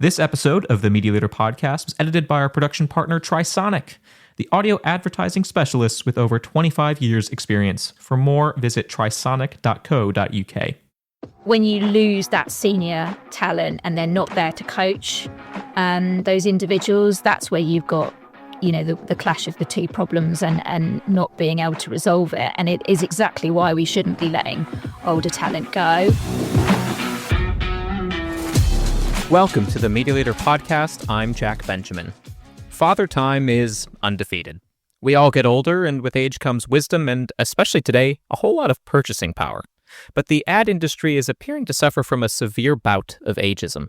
This episode of the Media Leader podcast was edited by our production partner, Trisonic, the audio advertising specialists with over 25 years experience. For more, visit trisonic.co.uk. When you lose that senior talent and they're not there to coach those individuals, that's where you've got, the clash of the two problems and not being able to resolve it. And it is exactly why we shouldn't be letting older talent go. Welcome to the Media Leader podcast. I'm Jack Benjamin. Father Time is undefeated. We all get older, and with age comes wisdom and, especially today, a whole lot of purchasing power. But the ad industry is appearing to suffer from a severe bout of ageism.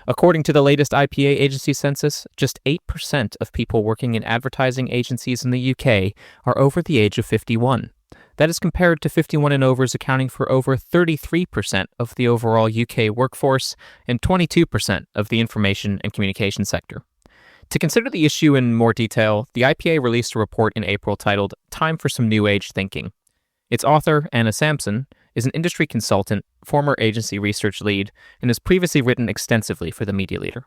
According to the latest IPA Agency Census, just 8% of people working in advertising agencies in the UK are over the age of 51. That is compared to 51 and overs accounting for over 33% of the overall UK workforce and 22% of the information and communication sector. To consider the issue in more detail, the IPA released a report in April titled Time for Some New Age Thinking. Its author, Anna Sampson, is an industry consultant, former agency research lead, and has previously written extensively for the Media Leader.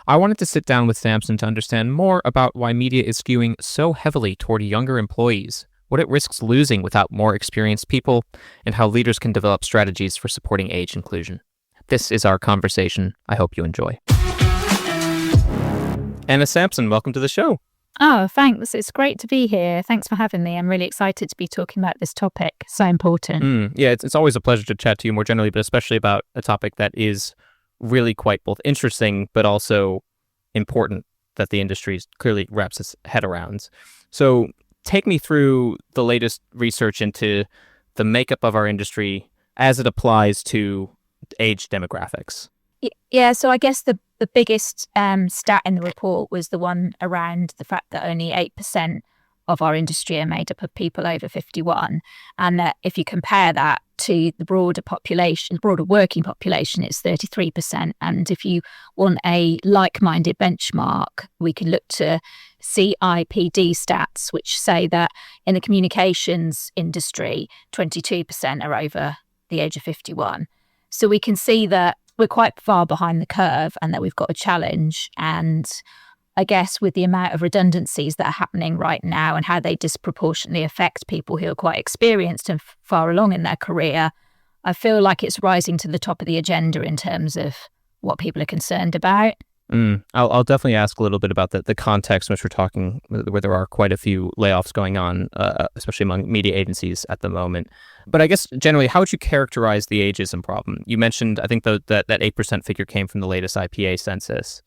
I wanted to sit down with Sampson to understand more about why media is skewing so heavily toward younger employees, what it risks losing without more experienced people, and how leaders can develop strategies for supporting age inclusion. This is our conversation. I hope you enjoy. Anna Sampson, welcome to the show. Oh, thanks. It's great to be here. Thanks for having me. I'm really excited to be talking about this topic. So important. Yeah, it's always a pleasure to chat to you more generally, but especially about a topic that is really quite both interesting, but also important that the industry clearly wraps its head around. So take me through the latest research into the makeup of our industry as it applies to age demographics. Yeah, so I guess the biggest stat in the report was the one around the fact that only 8% of our industry are made up of people over 51. And that if you compare that to the broader population, broader working population, it's 33%. And if you want a like-minded benchmark, we can look to CIPD stats, which say that in the communications industry, 22% are over the age of 51. So we can see that we're quite far behind the curve and that we've got a challenge. And I guess with the amount of redundancies that are happening right now and how they disproportionately affect people who are quite experienced and far along in their career, I feel like it's rising to the top of the agenda in terms of what people are concerned about. I'll definitely ask a little bit about the context in which we're talking, where there are quite a few layoffs going on, especially among media agencies at the moment. But I guess generally, how would you characterize the ageism problem? You mentioned, I think, that 8% figure came from the latest IPA census.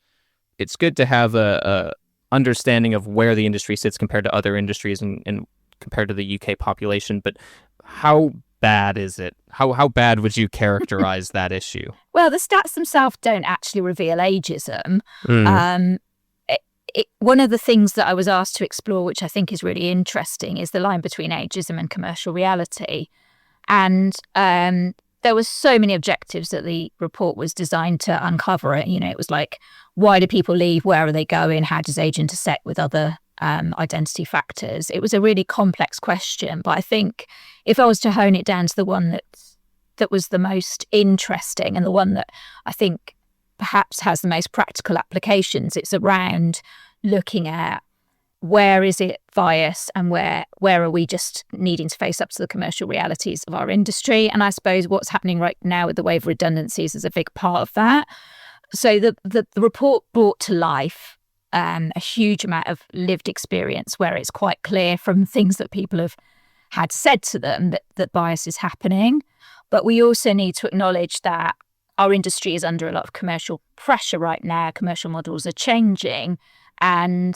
It's good to have a understanding of where the industry sits compared to other industries and compared to the UK population. But how bad is it? How bad would you characterize that issue? Well, the stats themselves don't actually reveal ageism. One of the things that I was asked to explore, which I think is really interesting, is the line between ageism and commercial reality. And there were so many objectives that the report was designed to uncover it. It was like, why do people leave? Where are they going? How does age intersect with other identity factors? It was a really complex question, but I think if I was to hone it down to the one that was the most interesting and the one that I think perhaps has the most practical applications, it's around looking at where is it bias and where are we just needing to face up to the commercial realities of our industry. And I suppose what's happening right now with the wave of redundancies is a big part of that. So the report brought to life a huge amount of lived experience where it's quite clear from things that people have had said to them that bias is happening. But we also need to acknowledge that our industry is under a lot of commercial pressure right now. Commercial models are changing, and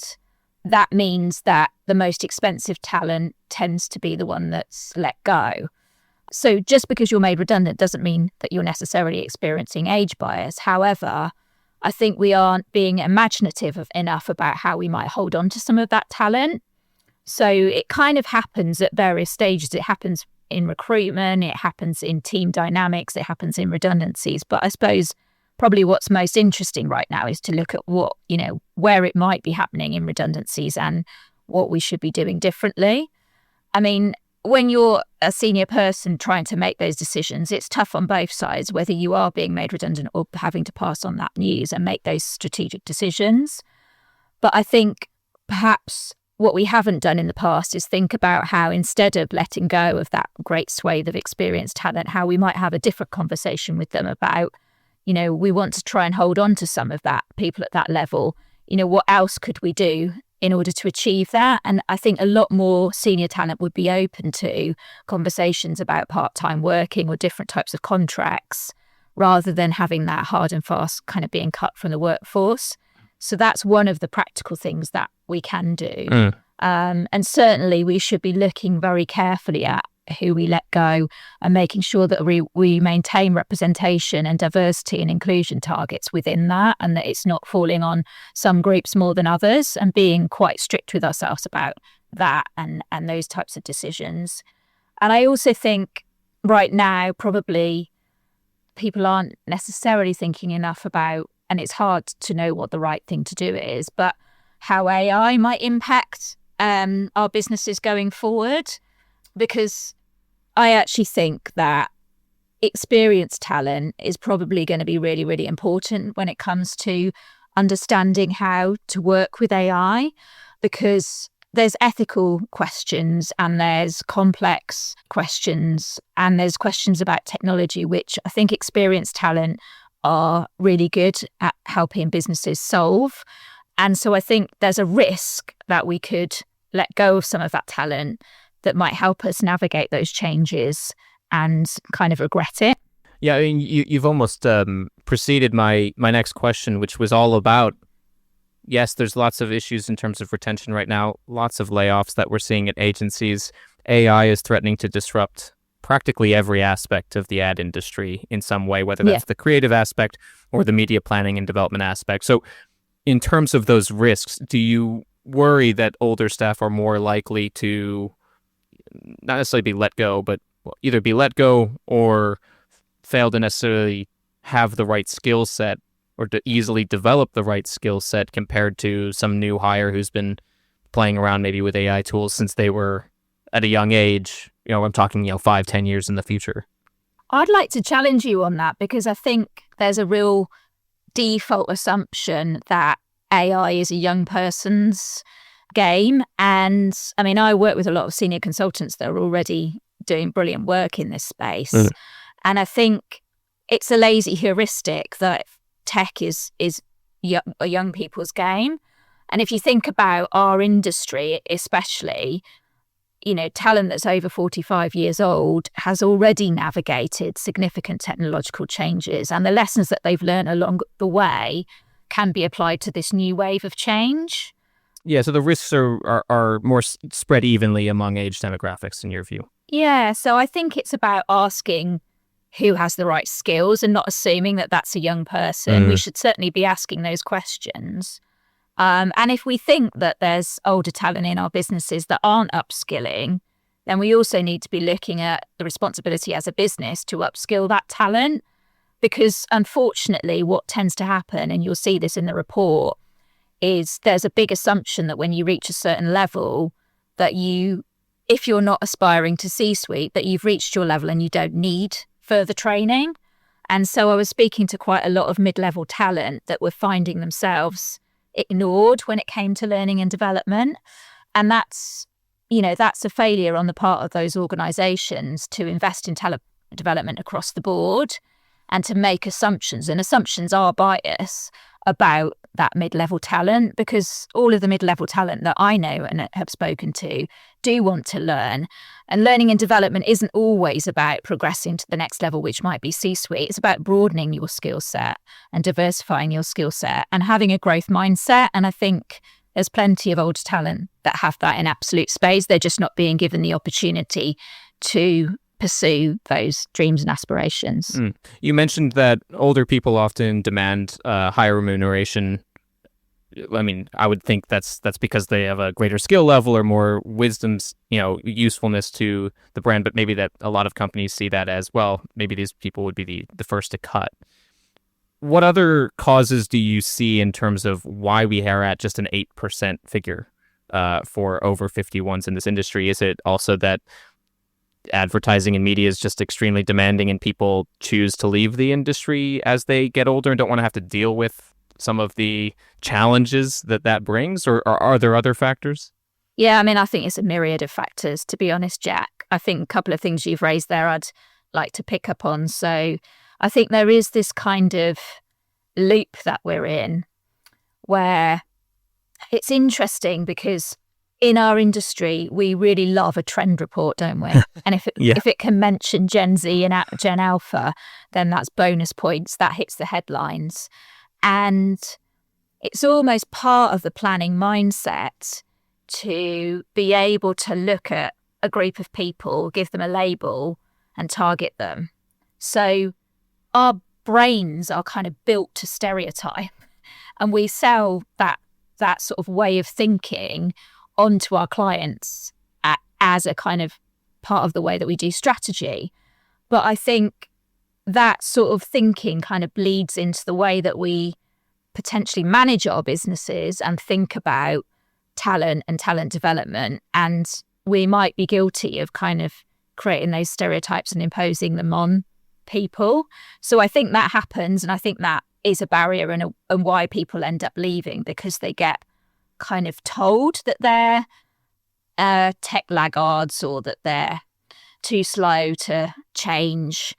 that means that the most expensive talent tends to be the one that's let go. So just because you're made redundant doesn't mean that you're necessarily experiencing age bias. However, I think we aren't being imaginative enough about how we might hold on to some of that talent. So it kind of happens at various stages. It happens in recruitment, it happens in team dynamics, it happens in redundancies. But I suppose probably what's most interesting right now is to look at what, where it might be happening in redundancies and what we should be doing differently. I mean, when you're a senior person trying to make those decisions, it's tough on both sides, whether you are being made redundant or having to pass on that news and make those strategic decisions. But I think perhaps what we haven't done in the past is think about how, instead of letting go of that great swathe of experienced talent, how we might have a different conversation with them about, we want to try and hold on to some of that people at that level. What else could we do in order to achieve that? And I think a lot more senior talent would be open to conversations about part-time working or different types of contracts, rather than having that hard and fast kind of being cut from the workforce. So that's one of the practical things that we can do. And certainly we should be looking very carefully at who we let go and making sure that we maintain representation and diversity and inclusion targets within that, and that it's not falling on some groups more than others, and being quite strict with ourselves about that and those types of decisions. And I also think right now probably people aren't necessarily thinking enough about, and it's hard to know what the right thing to do is, but how AI might impact our businesses going forward. Because I actually think that experienced talent is probably going to be really, really important when it comes to understanding how to work with AI, because there's ethical questions and there's complex questions and there's questions about technology, which I think experienced talent are really good at helping businesses solve. And so I think there's a risk that we could let go of some of that talent that might help us navigate those changes and kind of regret it. Yeah, I mean, you've almost preceded my next question, which was all about, yes, there's lots of issues in terms of retention right now, lots of layoffs that we're seeing at agencies. AI is threatening to disrupt practically every aspect of the ad industry in some way, whether that's the creative aspect or the media planning and development aspect. So in terms of those risks, do you worry that older staff are more likely to not necessarily be let go, but either be let go or fail to necessarily have the right skill set or to easily develop the right skill set compared to some new hire who's been playing around maybe with AI tools since they were at a young age? I'm talking, 5-10 years in the future. I'd like to challenge you on that, because I think there's a real default assumption that AI is a young person's game. And I mean, I work with a lot of senior consultants that are already doing brilliant work in this space. And I think it's a lazy heuristic that tech is a young people's game. And if you think about our industry, especially, talent that's over 45 years old has already navigated significant technological changes, and the lessons that they've learned along the way can be applied to this new wave of change. Yeah, so the risks are more spread evenly among age demographics in your view. Yeah, so I think it's about asking who has the right skills and not assuming that that's a young person. We should certainly be asking those questions. And if we think that there's older talent in our businesses that aren't upskilling, then we also need to be looking at the responsibility as a business to upskill that talent. Because unfortunately, what tends to happen, and you'll see this in the report, is there's a big assumption that when you reach a certain level, that if you're not aspiring to C-suite, that you've reached your level and you don't need further training. And so I was speaking to quite a lot of mid-level talent that were finding themselves ignored when it came to learning and development. And that's a failure on the part of those organisations to invest in talent development across the board and to make assumptions. And assumptions are bias about that mid-level talent, because all of the mid-level talent that I know and have spoken to do want to learn. And learning and development isn't always about progressing to the next level, which might be C-suite. It's about broadening your skill set and diversifying your skill set and having a growth mindset. And I think there's plenty of older talent that have that in absolute spades. They're just not being given the opportunity to pursue those dreams and aspirations. You mentioned that older people often demand higher remuneration. I mean, I would think that's because they have a greater skill level or more wisdom's, usefulness to the brand, but maybe that a lot of companies see that as well. Maybe these people would be the first to cut. What other causes do you see in terms of why we are at just an 8% figure for over 51s in this industry? Is it also that advertising and media is just extremely demanding and people choose to leave the industry as they get older and don't want to have to deal with some of the challenges that brings? Or are there other factors? Yeah, I mean, I think it's a myriad of factors, to be honest, Jack. I think a couple of things you've raised there I'd like to pick up on. So I think there is this kind of loop that we're in where it's interesting because in our industry, we really love a trend report, don't we? And if it can mention Gen Z and Gen Alpha, then that's bonus points. That hits the headlines. And it's almost part of the planning mindset to be able to look at a group of people, give them a label and target them. So our brains are kind of built to stereotype, and we sell that sort of way of thinking onto our clients as a kind of part of the way that we do strategy. But I think that sort of thinking kind of bleeds into the way that we potentially manage our businesses and think about talent and talent development. And we might be guilty of kind of creating those stereotypes and imposing them on people. So I think that happens, and I think that is a barrier and why people end up leaving, because they get kind of told that they're tech laggards or that they're too slow to change.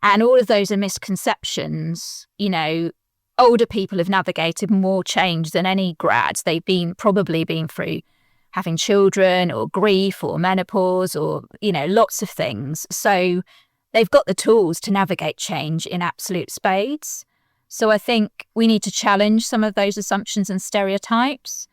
And all of those are misconceptions. You know, older people have navigated more change than any grads. They've probably been through having children or grief or menopause or, lots of things. So they've got the tools to navigate change in absolute spades. So I think we need to challenge some of those assumptions and stereotypes.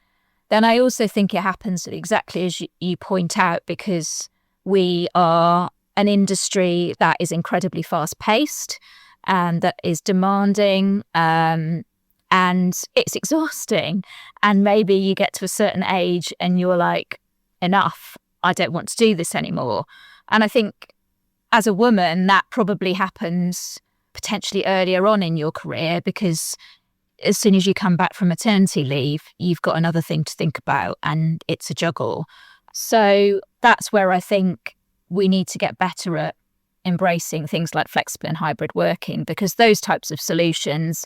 Then I also think it happens exactly as you point out, because we are an industry that is incredibly fast-paced and that is demanding, and it's exhausting. And maybe you get to a certain age and you're like, enough, I don't want to do this anymore. And I think as a woman, that probably happens potentially earlier on in your career, because as soon as you come back from maternity leave, you've got another thing to think about, and it's a juggle. So that's where I think we need to get better at embracing things like flexible and hybrid working, because those types of solutions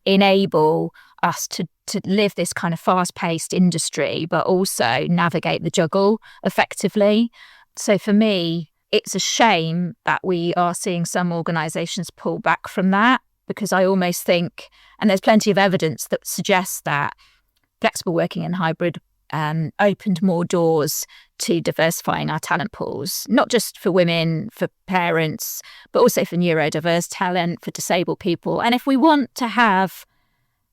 enable us to live this kind of fast-paced industry, but also navigate the juggle effectively. So for me, it's a shame that we are seeing some organisations pull back from that, because I almost think, and there's plenty of evidence that suggests that flexible working and hybrid opened more doors to diversifying our talent pools, not just for women, for parents, but also for neurodiverse talent, for disabled people. And if we want to have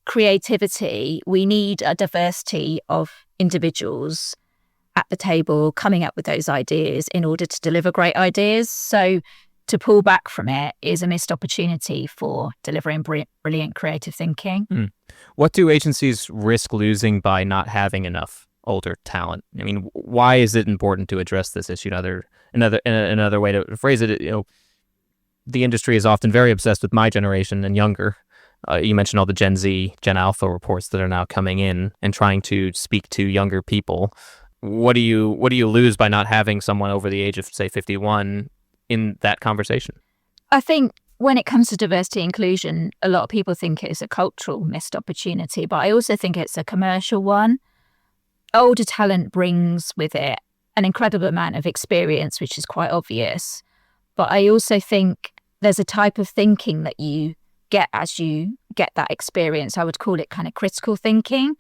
creativity, we need a diversity of individuals at the table coming up with those ideas in order to deliver great ideas. So to pull back from it is a missed opportunity for delivering brilliant creative thinking. What do agencies risk losing by not having enough older talent? I mean, why is it important to address this issue? Another way to phrase it, the industry is often very obsessed with my generation and younger. You mentioned all the Gen Z, Gen Alpha reports that are now coming in and trying to speak to younger people. What do you lose by not having someone over the age of, say, 51 in that conversation? I think when it comes to diversity and inclusion, a lot of people think it's a cultural missed opportunity, but I also think it's a commercial one. Older talent brings with it an incredible amount of experience, which is quite obvious. But I also think there's a type of thinking that you get as you get that experience. I would call it kind of critical thinking.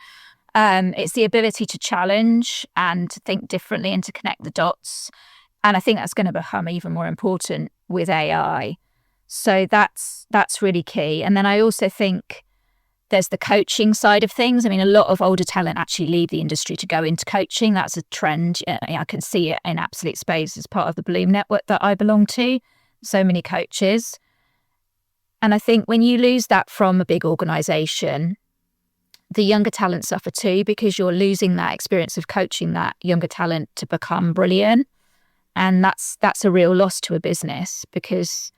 It's the ability to challenge and to think differently and to connect the dots. And I think that's going to become even more important with AI. So that's really key. And then I also think there's the coaching side of things. I mean, a lot of older talent actually leave the industry to go into coaching. That's a trend. I can see it in absolute space as part of the Bloom network that I belong to. So many coaches. And I think when you lose that from a big organisation, the younger talent suffer too, because you're losing that experience of coaching that younger talent to become brilliant. And that's a real loss to a business, because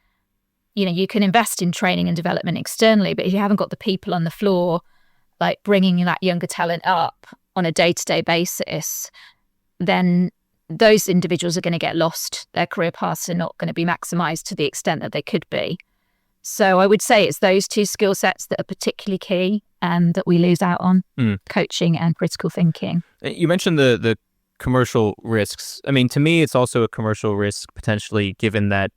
you can invest in training and development externally, but if you haven't got the people on the floor, like bringing that younger talent up on a day-to-day basis, then those individuals are going to get lost. Their career paths are not going to be maximised to the extent that they could be. So I would say it's those two skill sets that are particularly key and that we lose out on, coaching and critical thinking. You mentioned the commercial risks. I mean, to me, it's also a commercial risk potentially, given that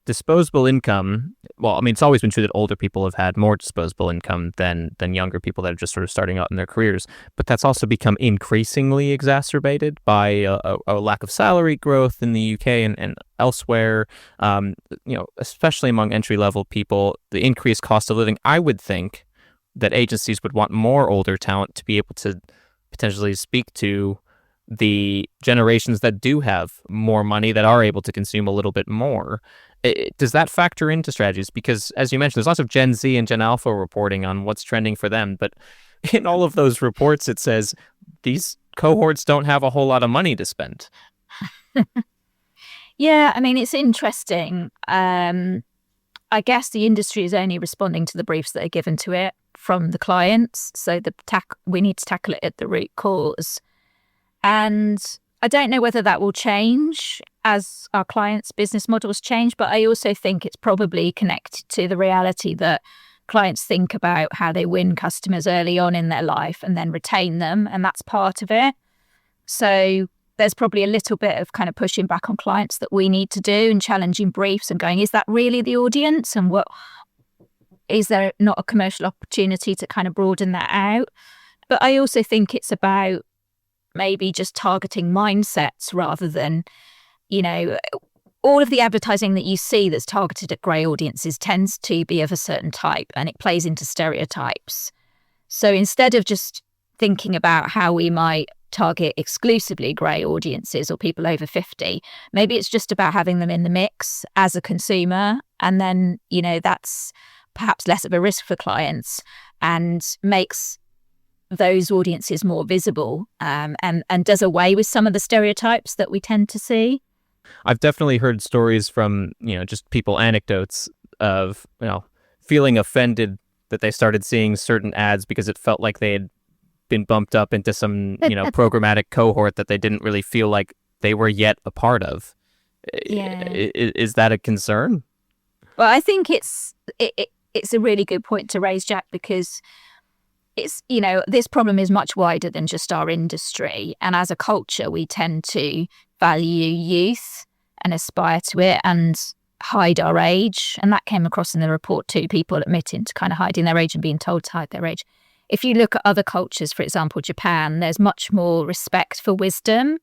disposable income, well, I mean, it's always been true that older people have had more disposable income than younger people that are just sort of starting out in their careers. But that's also become increasingly exacerbated by a lack of salary growth in the UK and elsewhere, especially among entry-level people, the increased cost of living. I would think that agencies would want more older talent to be able to potentially speak to the generations that do have more money, that are able to consume a little bit more. Does that factor into strategies? Because, as you mentioned, there's lots of Gen Z and Gen Alpha reporting on what's trending for them. But in all of those reports, it says these cohorts don't have a whole lot of money to spend. Yeah, I mean, it's interesting. I guess the industry is only responding to the briefs that are given to it from the clients. So we need to tackle it at the root cause. And I don't know whether that will change as our clients' business models change, but I also think it's probably connected to the reality that clients think about how they win customers early on in their life and then retain them, and that's part of it. So there's probably a little bit of kind of pushing back on clients that we need to do and challenging briefs and going, is that really the audience? And what is there not a commercial opportunity to kind of broaden that out? But I also think it's about maybe just targeting mindsets rather than, all of the advertising that you see that's targeted at grey audiences tends to be of a certain type and it plays into stereotypes. So instead of just thinking about how we might target exclusively grey audiences or people over 50, maybe it's just about having them in the mix as a consumer. And then, that's perhaps less of a risk for clients and makes those audiences more visible and does away with some of the stereotypes that we tend to see. I've definitely heard stories from, just people, anecdotes of, feeling offended that they started seeing certain ads because it felt like they had been bumped up into some, programmatic cohort that they didn't really feel like they were yet a part of. Yeah. Is that a concern? Well, I think it's a really good point to raise, Jack, because it's, this problem is much wider than just our industry. And as a culture, we tend to value youth and aspire to it and hide our age. And that came across in the report too, people admitting to kind of hiding their age and being told to hide their age. If you look at other cultures, for example, Japan, there's much more respect for wisdom.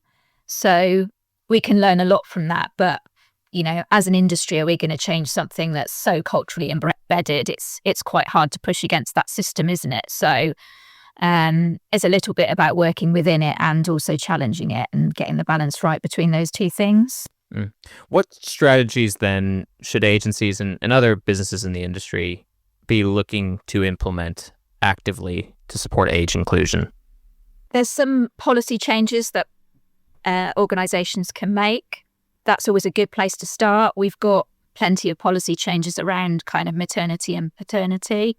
So we can learn a lot from that. But, as an industry, are we going to change something that's so culturally embedded? It's quite hard to push against that system, isn't it? So it's a little bit about working within it and also challenging it and getting the balance right between those two things. What strategies then should agencies and other businesses in the industry be looking to implement actively to support age inclusion? There's some policy changes that organisations can make. That's always a good place to start. We've got plenty of policy changes around kind of maternity and paternity.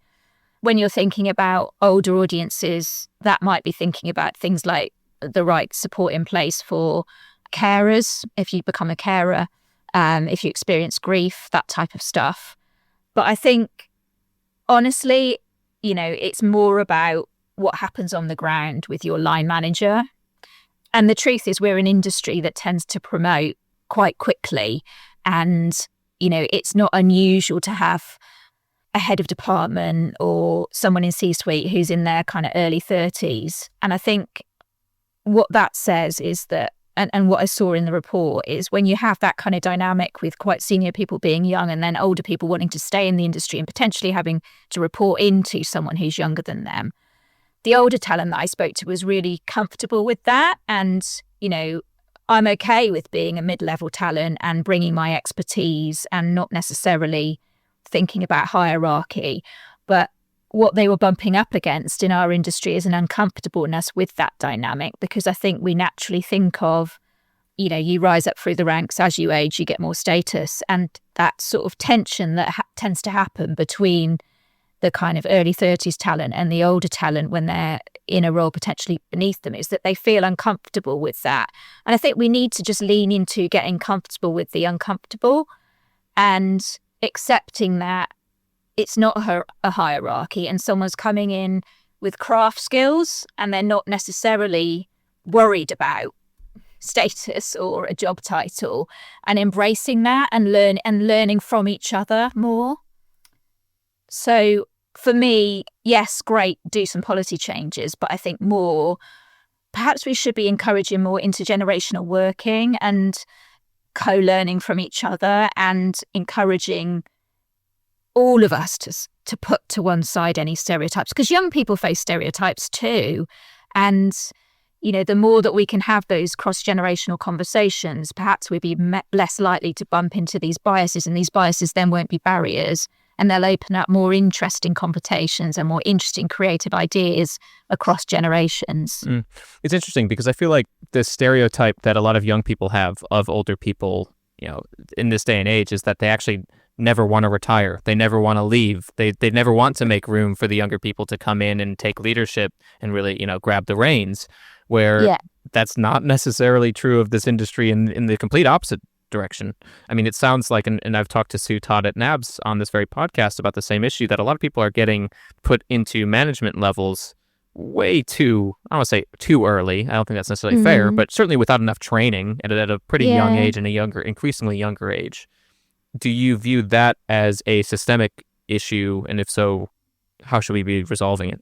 When you're thinking about older audiences, that might be thinking about things like the right support in place for carers, if you become a carer, if you experience grief, that type of stuff. But I think, honestly, it's more about what happens on the ground with your line manager. And the truth is we're an industry that tends to promote quite quickly. And, it's not unusual to have a head of department or someone in C-suite who's in their kind of early 30s. And I think what that says is that, and what I saw in the report is when you have that kind of dynamic with quite senior people being young and then older people wanting to stay in the industry and potentially having to report into someone who's younger than them, the older talent that I spoke to was really comfortable with that. And, I'm okay with being a mid-level talent and bringing my expertise and not necessarily thinking about hierarchy. But what they were bumping up against in our industry is an uncomfortableness with that dynamic, because I think we naturally think of, you rise up through the ranks as you age, you get more status. And that sort of tension that tends to happen between the kind of early 30s talent and the older talent when they're in a role potentially beneath them is that they feel uncomfortable with that. And I think we need to just lean into getting comfortable with the uncomfortable and accepting that it's not a hierarchy and someone's coming in with craft skills and they're not necessarily worried about status or a job title, and embracing that and learning from each other more. So for me, yes, great, do some policy changes, but I think perhaps we should be encouraging more intergenerational working and co-learning from each other and encouraging all of us to put to one side any stereotypes, because young people face stereotypes too. And the more that we can have those cross-generational conversations, perhaps we'll be less likely to bump into these biases, and these biases then won't be barriers, and they'll open up more interesting conversations and more interesting creative ideas across generations. It's interesting because I feel like the stereotype that a lot of young people have of older people, in this day and age, is that they actually never want to retire. They never want to leave. They never want to make room for the younger people to come in and take leadership and really, grab the reins, where that's not necessarily true of this industry in the complete opposite direction. I mean, it sounds like, and I've talked to Sue Todd at NABS on this very podcast about the same issue, that a lot of people are getting put into management levels way too, I don't want to say too early. I don't think that's necessarily fair, but certainly without enough training at a pretty young age and increasingly younger age. Do you view that as a systemic issue? And if so, how should we be resolving it?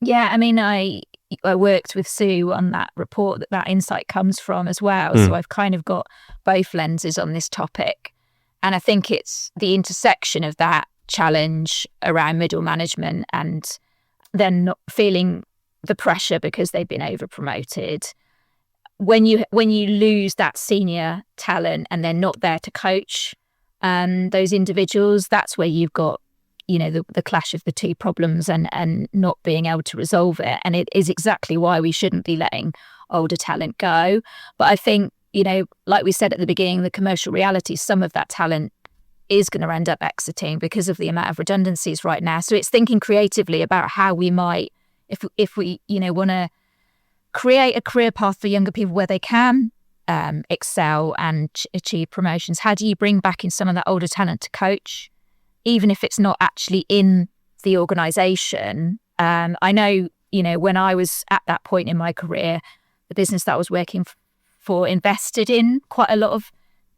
Yeah, I mean, I worked with Sue on that report that insight comes from as well. So I've kind of got both lenses on this topic. And I think it's the intersection of that challenge around middle management and then not feeling the pressure because they've been over promoted. When you lose that senior talent and they're not there to coach those individuals, that's where you've got the clash of the two problems and not being able to resolve it. And it is exactly why we shouldn't be letting older talent go. But I think, like we said at the beginning, the commercial reality, some of that talent is going to end up exiting because of the amount of redundancies right now. So it's thinking creatively about how we might, if we, want to create a career path for younger people where they can excel and achieve promotions. How do you bring back in some of that older talent to coach, even if it's not actually in the organisation? I know, when I was at that point in my career, the business that I was working for invested in quite a lot of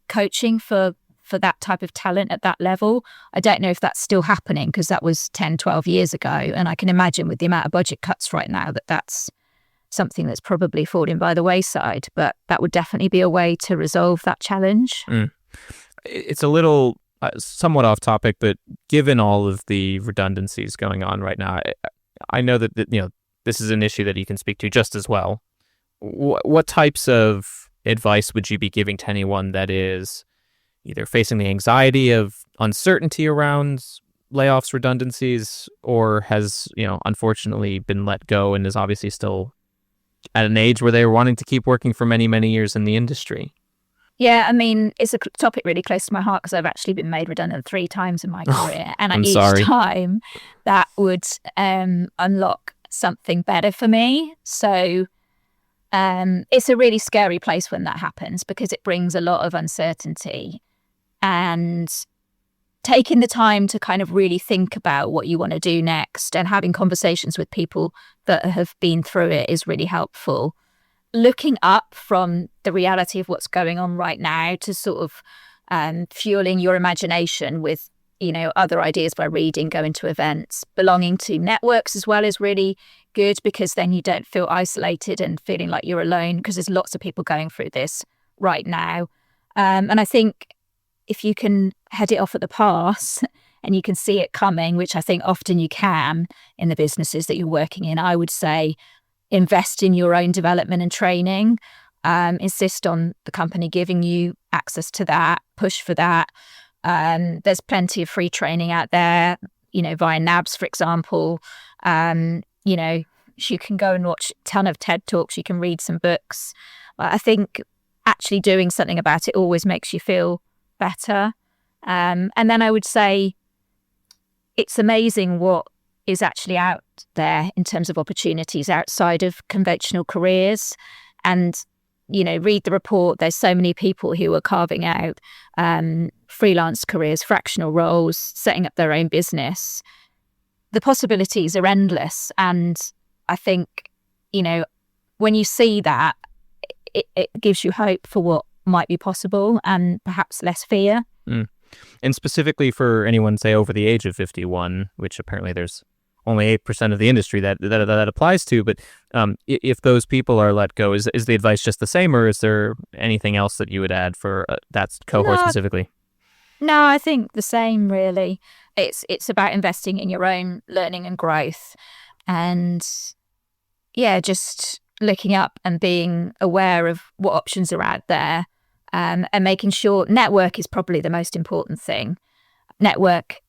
coaching for that type of talent at that level. I don't know if that's still happening because that was 10, 12 years ago. And I can imagine with the amount of budget cuts right now that's something that's probably falling by the wayside. But that would definitely be a way to resolve that challenge. It's a little somewhat off topic, but given all of the redundancies going on right now, I know that this is an issue that you can speak to just as well. What types of advice would you be giving to anyone that is either facing the anxiety of uncertainty around layoffs, redundancies, or has, unfortunately been let go and is obviously still at an age where they're wanting to keep working for many, many years in the industry? Yeah, I mean, it's a topic really close to my heart because I've actually been made redundant 3 times in my career. And each time that would unlock something better for me. So it's a really scary place when that happens because it brings a lot of uncertainty. And taking the time to kind of really think about what you want to do next and having conversations with people that have been through it is really helpful. Looking up from the reality of what's going on right now to sort of fueling your imagination with, other ideas by reading, going to events, belonging to networks as well is really good because then you don't feel isolated and feeling like you're alone because there's lots of people going through this right now. And I think if you can head it off at the pass and you can see it coming, which I think often you can in the businesses that you're working in, I would say invest in your own development and training. Insist on the company giving you access to that, push for that. There's plenty of free training out there, via NABS, for example. You can go and watch a ton of TED Talks, you can read some books. I think actually doing something about it always makes you feel better. And then I would say it's amazing what is actually out there in terms of opportunities outside of conventional careers. And, read the report. There's so many people who are carving out freelance careers, fractional roles, setting up their own business. The possibilities are endless. And I think, when you see that, it gives you hope for what might be possible and perhaps less fear. And specifically for anyone, say, over the age of 51, which apparently there's only 8% of the industry that applies to, but if those people are let go, is the advice just the same, or is there anything else that you would add for that cohort specifically? No, I think the same, really. It's about investing in your own learning and growth, and just looking up and being aware of what options are out there, and making sure network is probably the most important thing. Network,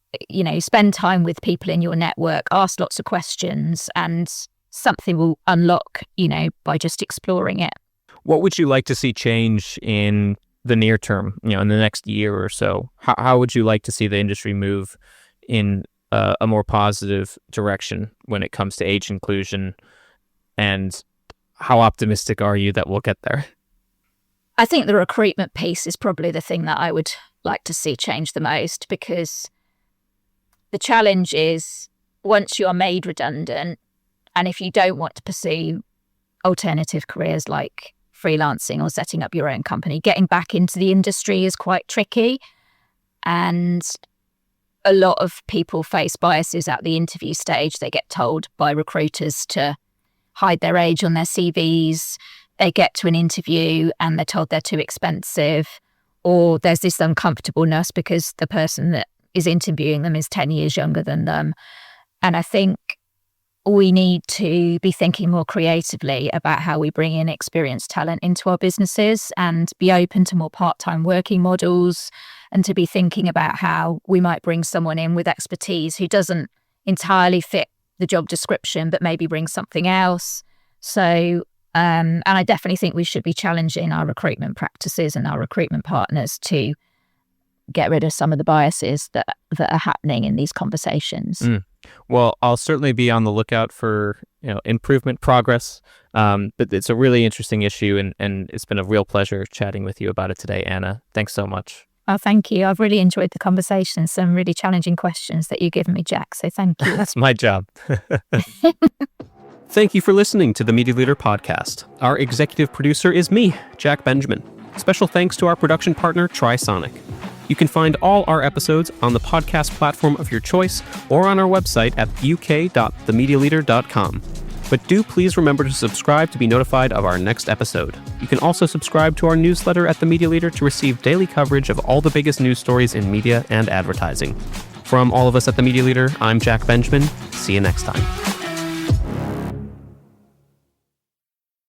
spend time with people in your network, ask lots of questions, and something will unlock, by just exploring it. What would you like to see change in the near term, in the next year or so? How would you like to see the industry move in a more positive direction when it comes to age inclusion? And how optimistic are you that we'll get there? I think the recruitment piece is probably the thing that I would like to see change the most, because the challenge is, once you are made redundant, and if you don't want to pursue alternative careers like freelancing or setting up your own company, getting back into the industry is quite tricky. And a lot of people face biases at the interview stage. They get told by recruiters to hide their age on their CVs. They get to an interview and they're told they're too expensive, or there's this uncomfortableness because the person that is interviewing them is 10 years younger than them. And I think we need to be thinking more creatively about how we bring in experienced talent into our businesses, and be open to more part-time working models, and to be thinking about how we might bring someone in with expertise who doesn't entirely fit the job description, but maybe bring something else. So, and I definitely think we should be challenging our recruitment practices and our recruitment partners to get rid of some of the biases that are happening in these conversations. Well, I'll certainly be on the lookout for improvement progress. But it's a really interesting issue, and it's been a real pleasure chatting with you about it today, Anna. Thanks so much. Oh, thank you. I've really enjoyed the conversation. Some really challenging questions that you've given me, Jack. So thank you. That's my job. Thank you for listening to the Media Leader Podcast. Our executive producer is me, Jack Benjamin. Special thanks to our production partner, TriSonic. You can find all our episodes on the podcast platform of your choice, or on our website at uk.themedialeader.com. But do please remember to subscribe to be notified of our next episode. You can also subscribe to our newsletter at The Media Leader to receive daily coverage of all the biggest news stories in media and advertising. From all of us at The Media Leader, I'm Jack Benjamin. See you next time.